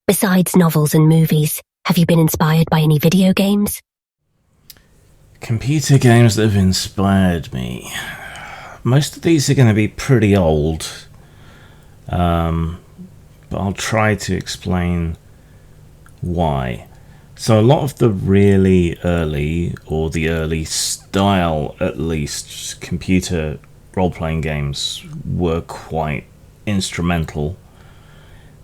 Besides novels and movies, have you been inspired by any video games? Computer games that have inspired me. Most of these are going to be pretty old. But I'll try to explain why. So a lot of the really early, or the early style at least, computer role-playing games were quite instrumental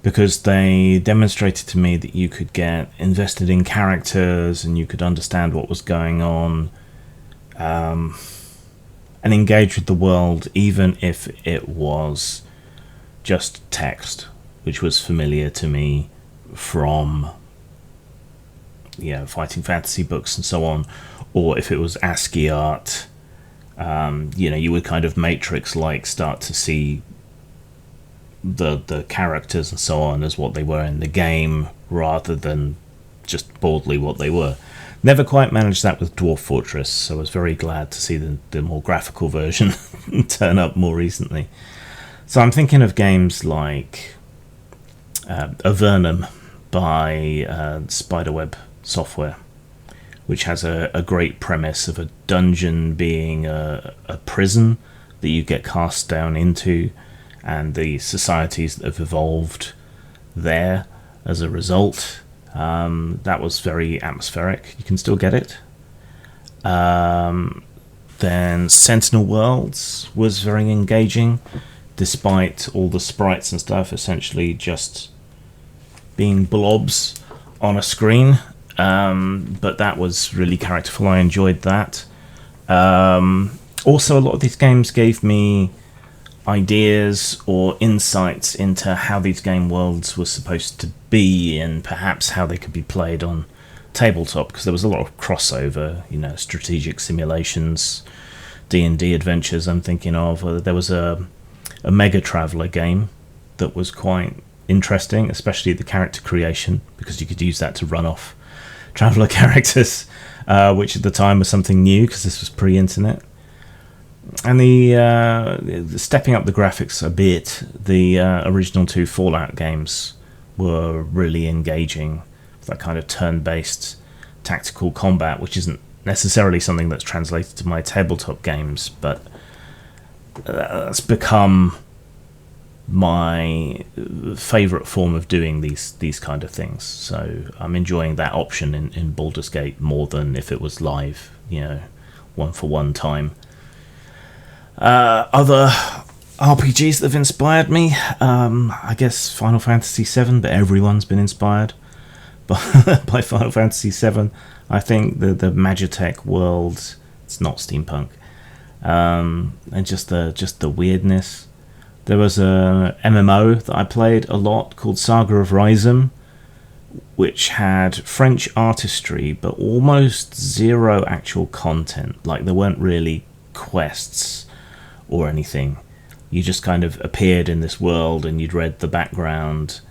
because they demonstrated to me that you could get invested in characters and you could understand what was going on, and engage with the world even if it was just text, which was familiar to me from fighting fantasy books and so on, or if it was ASCII art, you would kind of Matrix-like start to see the characters and so on as what they were in the game rather than just broadly what they were. Never quite managed that with Dwarf Fortress, so I was very glad to see the more graphical version turn up more recently. So I'm thinking of games like Avernum by Spiderweb Software, which has a great premise of a dungeon being a prison that you get cast down into, and the societies that have evolved there as a result. That was very atmospheric. You can still get it. Then Sentinel Worlds was very engaging, despite all the sprites and stuff essentially just being blobs on a screen. But that was really characterful. I enjoyed that. Also, a lot of these games gave me ideas or insights into how these game worlds were supposed to be and perhaps how they could be played on tabletop, because there was a lot of crossover, strategic simulations, D&D adventures I'm thinking of. There was a Mega Traveller game that was quite interesting, especially the character creation, because you could use that to run off Traveller characters, which at the time was something new because this was pre-internet. And the stepping up the graphics a bit, the original 2 Fallout games were really engaging. That kind of turn-based tactical combat, which isn't necessarily something that's translated to my tabletop games, but that's become my favourite form of doing these kind of things. So I'm enjoying that option in Baldur's Gate more than if it was live, one-for-one time. Other RPGs that have inspired me, I guess Final Fantasy VII, but everyone's been inspired by Final Fantasy VII. I think the Magitech world, it's not steampunk, and just the weirdness. There was a MMO that I played a lot called Saga of Rhizome, which had French artistry but almost zero actual content. Like, there weren't really quests or anything. You just kind of appeared in this world and you'd read the background,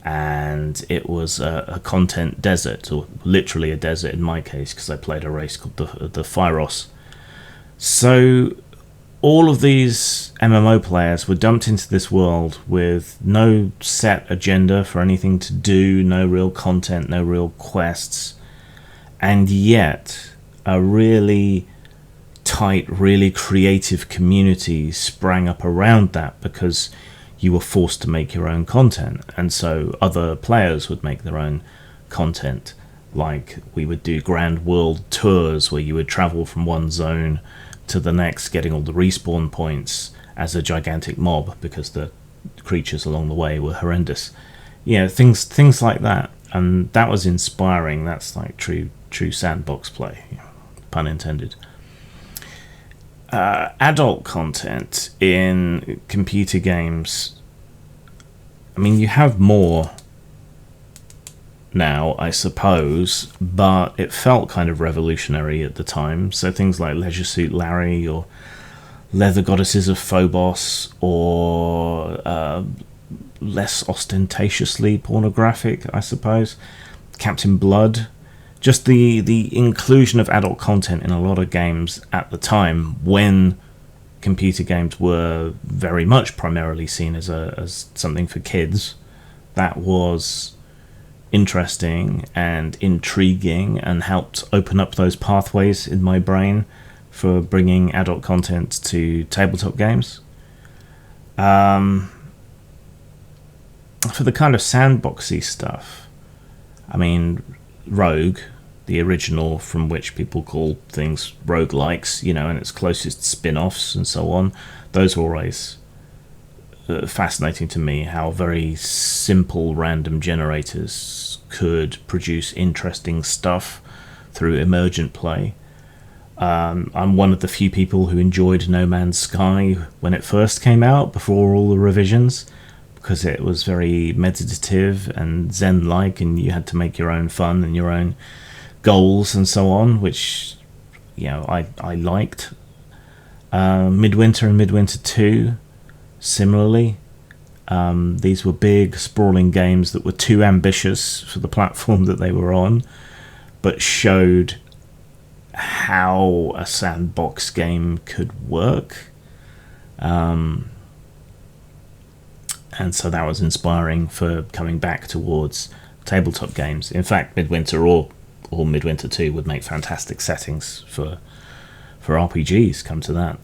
and it was a content desert, or literally a desert in my case, because I played a race called the Phyros. So all of these MMO players were dumped into this world with no set agenda for anything to do, no real content, no real quests, and yet a really tight, really creative community sprang up around that because you were forced to make your own content, and so other players would make their own content. Like, we would do grand world tours where you would travel from one zone to the next, getting all the respawn points as a gigantic mob because the creatures along the way were horrendous. Things like that, and that was inspiring. That's like true sandbox play, pun intended. Adult content in computer games, I mean, you have more now, I suppose, but it felt kind of revolutionary at the time. So things like Leisure Suit Larry or Leather Goddesses of Phobos, or less ostentatiously pornographic, I suppose, Captain Blood. Just the inclusion of adult content in a lot of games at the time, when computer games were very much primarily seen as something for kids, that was interesting and intriguing, and helped open up those pathways in my brain for bringing adult content to tabletop games. For the kind of sandboxy stuff, I mean, Rogue, the original, from which people call things roguelikes, and its closest spin-offs and so on, those are always fascinating to me, how very simple random generators could produce interesting stuff through emergent play. I'm one of the few people who enjoyed No Man's Sky when it first came out, before all the revisions, because it was very meditative and zen-like, and you had to make your own fun and your own goals and so on, which I liked. Midwinter and Midwinter 2, similarly, these were big, sprawling games that were too ambitious for the platform that they were on, but showed how a sandbox game could work. And so that was inspiring for coming back towards tabletop games. In fact, Midwinter or Midwinter 2 would make fantastic settings for RPGs, come to that.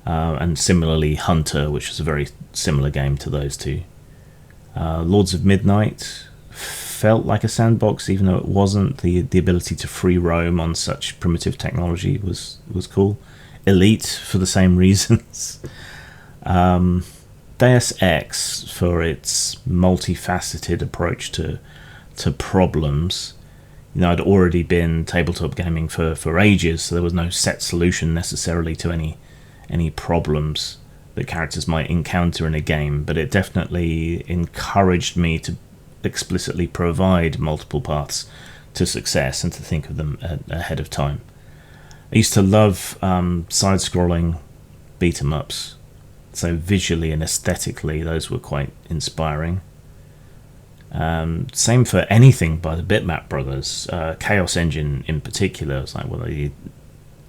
And similarly, Hunter, which was a very similar game to those two. Lords of Midnight felt like a sandbox, even though it wasn't. The ability to free roam on such primitive technology was cool. Elite, for the same reasons. Deus Ex, for its multifaceted approach to problems. I'd already been tabletop gaming for ages, so there was no set solution necessarily to any problems that characters might encounter in a game, but it definitely encouraged me to explicitly provide multiple paths to success and to think of them ahead of time. I used to love side-scrolling beat-em-ups, so visually and aesthetically those were quite inspiring. Same for anything by the Bitmap brothers. Chaos Engine in particular was like one of the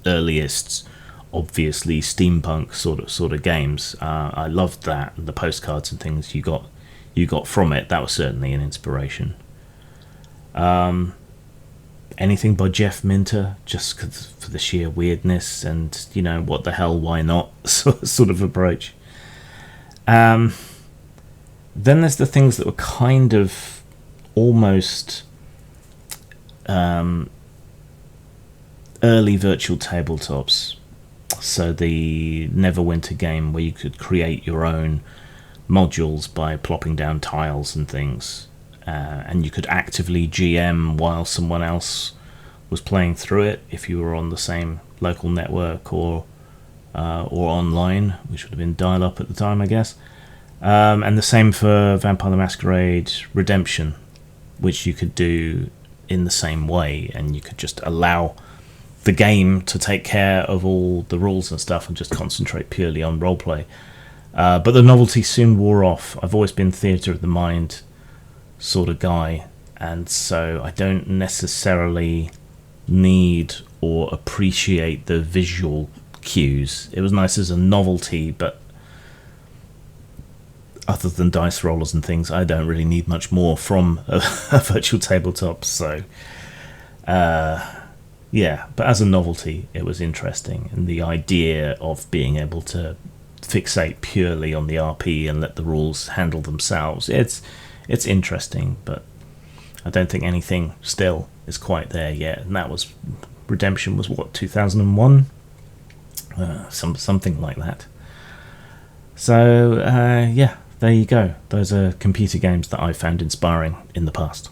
earliest, obviously steampunk sort of games. I loved that, and the postcards and things you got from it. That was certainly an inspiration. Anything by Jeff Minter, just for the sheer weirdness and what the hell, why not sort of approach. Then there's the things that were kind of almost early virtual tabletops. So the Neverwinter game, where you could create your own modules by plopping down tiles and things, and you could actively GM while someone else was playing through it, if you were on the same local network or online, which would have been dial-up at the time, I guess. And the same for Vampire the Masquerade Redemption, which you could do in the same way, and you could just allow the game to take care of all the rules and stuff and just concentrate purely on roleplay. But the novelty soon wore off. I've always been theatre of the mind sort of guy, and so I don't necessarily need or appreciate the visual cues. It was nice as a novelty, but other than dice rollers and things, I don't really need much more from a virtual tabletop. So yeah, but as a novelty it was interesting, and the idea of being able to fixate purely on the RP and let the rules handle themselves, it's interesting, but I don't think anything still is quite there yet. And that was, Redemption was what, 2001? Something like that. So yeah, there you go. Those are computer games that I found inspiring in the past.